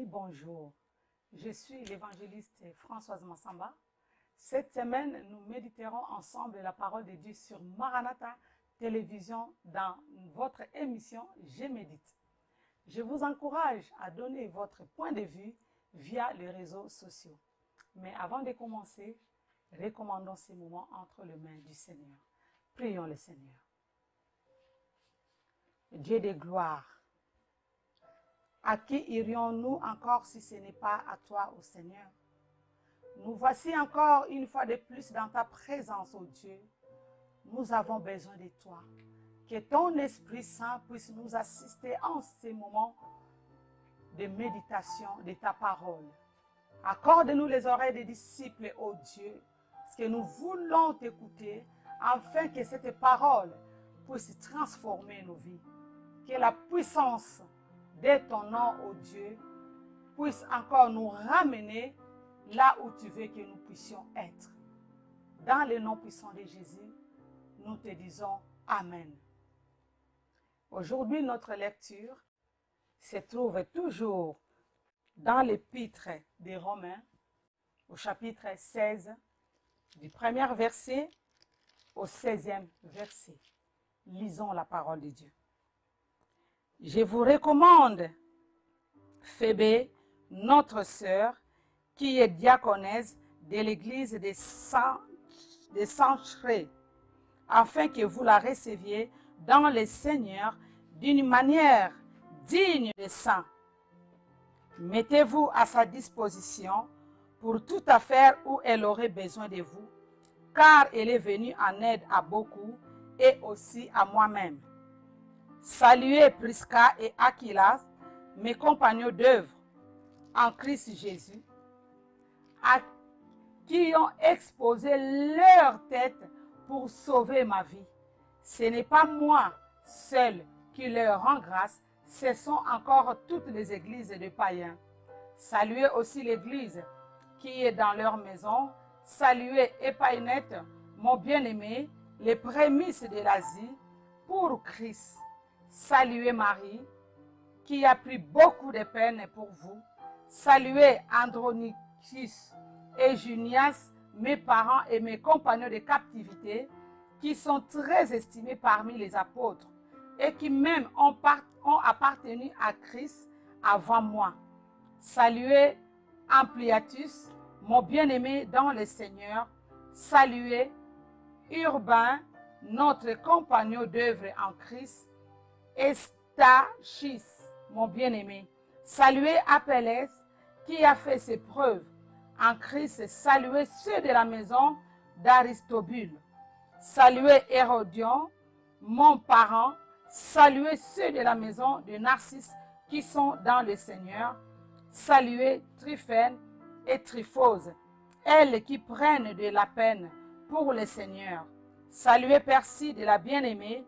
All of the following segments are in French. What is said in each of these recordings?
amis, bonjour. Je suis l'évangéliste Françoise Massamba. Cette semaine, nous méditerons ensemble la parole de Dieu sur Maranatha Télévision dans votre émission Je médite. Je vous encourage à donner votre point de vue via les réseaux sociaux. Mais avant de commencer, recommandons ces moments entre les mains du Seigneur. Prions le Seigneur. Dieu de gloire, à qui irions-nous encore si ce n'est pas à toi, ô Seigneur? Nous voici encore une fois de plus dans ta présence, ô Dieu. Nous avons besoin de toi. Que ton Esprit Saint puisse nous assister en ces moments de méditation de ta parole. Accorde-nous les oreilles des disciples, ô Dieu, parce que nous voulons t'écouter, afin que cette parole puisse transformer nos vies. Que la puissance de ton nom, ô Dieu, puisse encore nous ramener là où tu veux que nous puissions être. Dans le nom puissant de Jésus, nous te disons Amen. Aujourd'hui, notre lecture se trouve toujours dans l'épître des Romains, au chapitre 16, du premier verset au 16e verset. Lisons la parole de Dieu. Je vous recommande Phébé, notre sœur, qui est diaconesse de l'église des Sanchrés, afin que vous la receviez dans le Seigneur d'une manière digne des saints. Mettez-vous à sa disposition pour toute affaire où elle aurait besoin de vous, car elle est venue en aide à beaucoup et aussi à moi-même. Saluez Prisca et Aquilas, mes compagnons d'œuvre en Christ Jésus, à qui ont exposé leur tête pour sauver ma vie. Ce n'est pas moi seul qui leur rend grâce, ce sont encore toutes les églises de païens. Saluez aussi l'église qui est dans leur maison. Saluez Épaïnette, mon bien-aimé, les prémices de l'Asie, pour Christ. Saluez Marie, qui a pris beaucoup de peine pour vous. Saluez Andronicus et Junias, mes parents et mes compagnons de captivité, qui sont très estimés parmi les apôtres et qui même ont appartenu à Christ avant moi. Saluez Ampliatus, mon bien-aimé dans le Seigneur. Saluez Urbain, notre compagnon d'œuvre en Christ. Estachis, mon bien-aimé. Saluez Apelles, qui a fait ses preuves en Christ. Saluez ceux de la maison d'Aristobule. Saluez Hérodion, mon parent. Saluez ceux de la maison de Narcisse qui sont dans le Seigneur. Saluez Tryphène et Tryphose, elles qui prennent de la peine pour le Seigneur. Saluez Percy de la bien-aimée,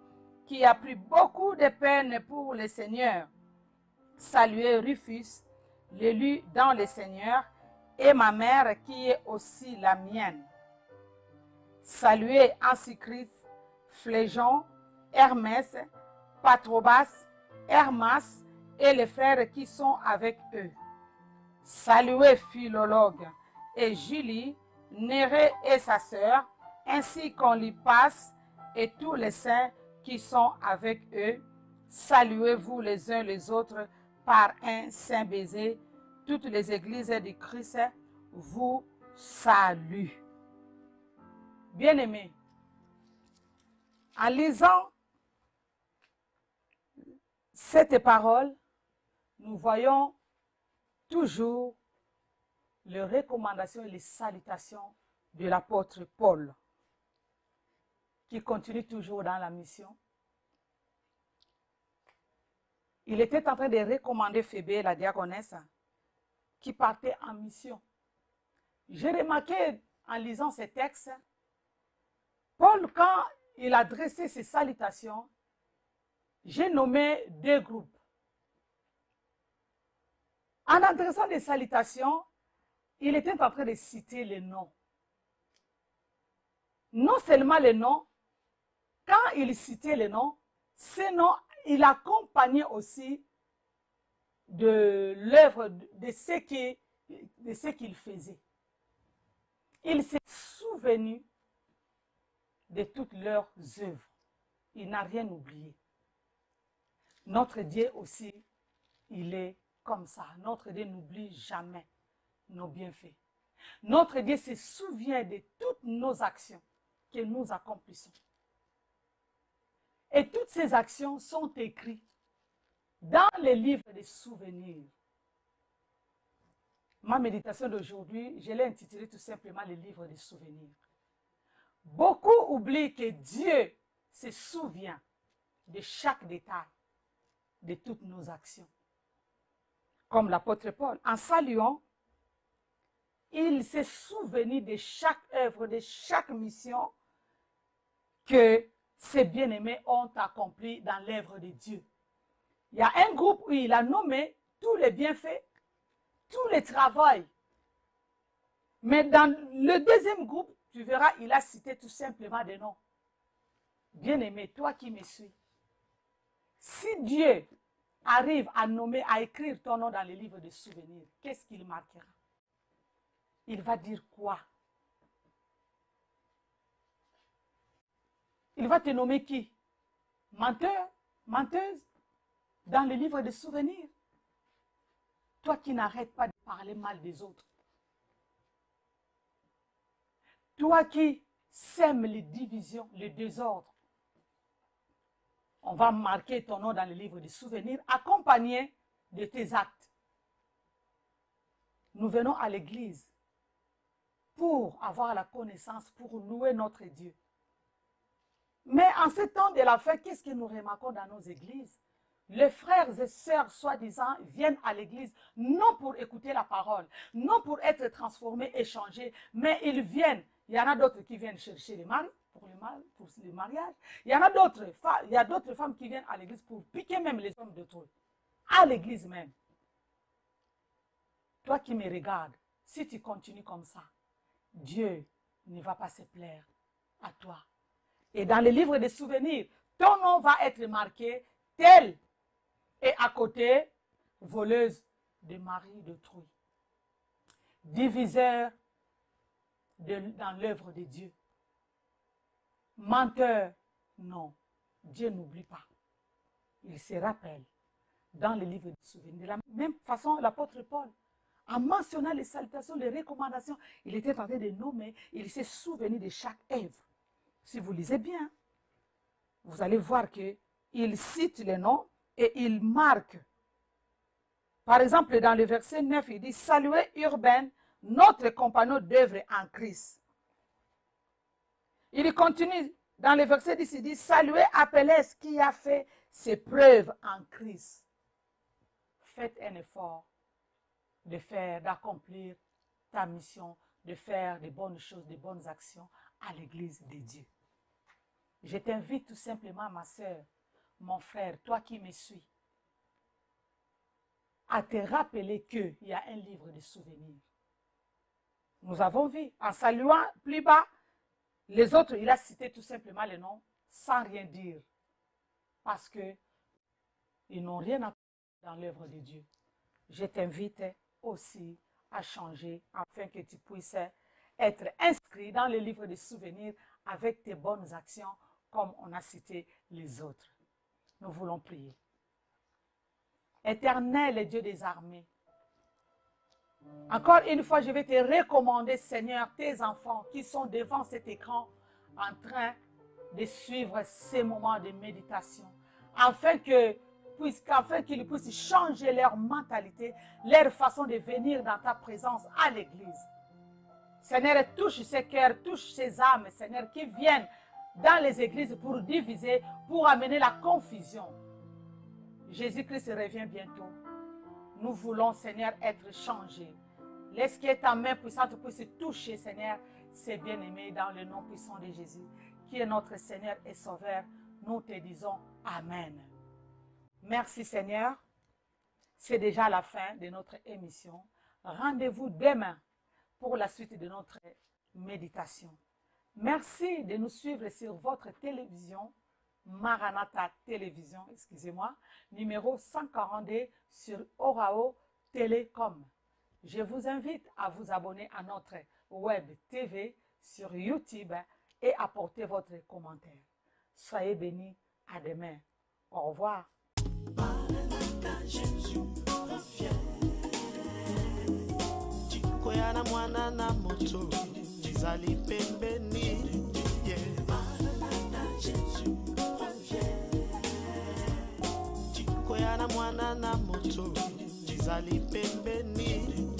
qui a pris beaucoup de peine pour le Seigneur. Saluez Rufus, l'élu dans le Seigneur, et ma mère qui est aussi la mienne. Saluez Antichrist, Phlégon, Hermès, Patrobas, Hermas et les frères qui sont avec eux. Saluez Philologue et Julie, Nérée et sa sœur, ainsi qu'Olypas et tous les saints qui sont avec eux. Saluez-vous les uns les autres par un saint baiser. Toutes les églises du Christ vous saluent. Bien-aimés, en lisant cette parole, nous voyons toujours les recommandations et les salutations de l'apôtre Paul, qui continue toujours dans la mission. Il était en train de recommander Phébé, la diaconesse, qui partait en mission. J'ai remarqué en lisant ces textes, Paul, quand il a dressé ses salutations, j'ai nommé deux groupes. En adressant des salutations, il était en train de citer les noms. Non seulement les noms, quand il citait les noms, ces noms, il accompagnait aussi de l'œuvre, de ce qu'il faisait. Il s'est souvenu de toutes leurs œuvres. Il n'a rien oublié. Notre Dieu aussi, il est comme ça. Notre Dieu n'oublie jamais nos bienfaits. Notre Dieu se souvient de toutes nos actions que nous accomplissons. Et toutes ces actions sont écrites dans les livres des souvenirs. Ma méditation d'aujourd'hui, je l'ai intitulée tout simplement les livres des souvenirs. Beaucoup oublient que Dieu se souvient de chaque détail de toutes nos actions. Comme l'apôtre Paul, en saluant, il s'est souvenu de chaque œuvre, de chaque mission que ses bien-aimés ont accompli dans l'œuvre de Dieu. Il y a un groupe où il a nommé tous les bienfaits, tous les travaux. Mais dans le deuxième groupe, tu verras, il a cité tout simplement des noms. Bien-aimé, toi qui me suis, si Dieu arrive à nommer, à écrire ton nom dans les livres de souvenirs, qu'est-ce qu'il marquera? Il va dire quoi? Il va te nommer qui? Menteur? Menteuse? Dans les livres de souvenirs? Toi qui n'arrêtes pas de parler mal des autres. Toi qui sèmes les divisions, les désordres. On va marquer ton nom dans les livres de souvenirs, accompagné de tes actes. Nous venons à l'église pour avoir la connaissance, pour louer notre Dieu. Mais en ce temps de la fin, qu'est-ce que nous remarquons dans nos églises? Les frères et sœurs, soi-disant, viennent à l'église non pour écouter la parole, non pour être transformés, échangés, mais ils viennent. Il y en a d'autres qui viennent chercher les maris pour le mariage. Il y en a d'autres femmes qui viennent à l'église pour piquer même les hommes d'autrui. À l'église même. Toi qui me regardes, si tu continues comme ça, Dieu ne va pas se plaire à toi. Et dans les livres des souvenirs, ton nom va être marqué tel. Et à côté, voleuse de mari d'autrui. Diviseur dans l'œuvre de Dieu. Menteur, non. Dieu n'oublie pas. Il se rappelle dans les livres de souvenirs. De la même façon, l'apôtre Paul, en mentionnant les salutations, les recommandations, il était en train de nommer, il s'est souvenu de chaque œuvre. Si vous lisez bien, vous allez voir qu'il cite les noms et il marque. Par exemple, dans le verset 9, il dit « Saluez Urbain, notre compagnon d'œuvre en Christ. » Il continue, dans le verset 10, il dit « Saluez Apelles qui a fait ses preuves en Christ. » Faites un effort d'accomplir ta mission, de faire de bonnes choses, de bonnes actions à l'église de Dieu. Je t'invite tout simplement, ma sœur, mon frère, toi qui me suis, à te rappeler qu'il y a un livre de souvenirs. Nous avons vu, en saluant plus bas, les autres, il a cité tout simplement les noms sans rien dire. Parce qu'ils n'ont rien à faire dans l'œuvre de Dieu. Je t'invite aussi à changer afin que tu puisses être inscrit dans le livre de souvenirs avec tes bonnes actions comme on a cité les autres. Nous voulons prier. Éternel Dieu des armées, encore une fois, je vais te recommander, Seigneur, tes enfants qui sont devant cet écran en train de suivre ces moments de méditation, afin qu'ils puissent changer leur mentalité, leur façon de venir dans ta présence à l'église. Seigneur, touche ces cœurs, touche ces âmes, Seigneur, qui viennent dans les églises pour diviser, pour amener la confusion. Jésus-Christ revient bientôt. Nous voulons, Seigneur, être changés. Laisse que ta main puissante puisse toucher, Seigneur, ces bien-aimés dans le nom puissant de Jésus, qui est notre Seigneur et Sauveur. Nous te disons Amen. Merci, Seigneur. C'est déjà la fin de notre émission. Rendez-vous demain pour la suite de notre méditation. Merci de nous suivre sur votre télévision, Maranatha Télévision, excusez-moi, numéro 142 sur Orao Télécom. Je vous invite à vous abonner à notre web TV sur YouTube et apporter votre commentaire. Soyez bénis, à demain. Au revoir. Maranatha, Jésus revient. Chikoyana mwana na moto, Jizali pembeni. Maranatha, Jésus revient. Chikoyana mwana na moto, Jizali pembeni.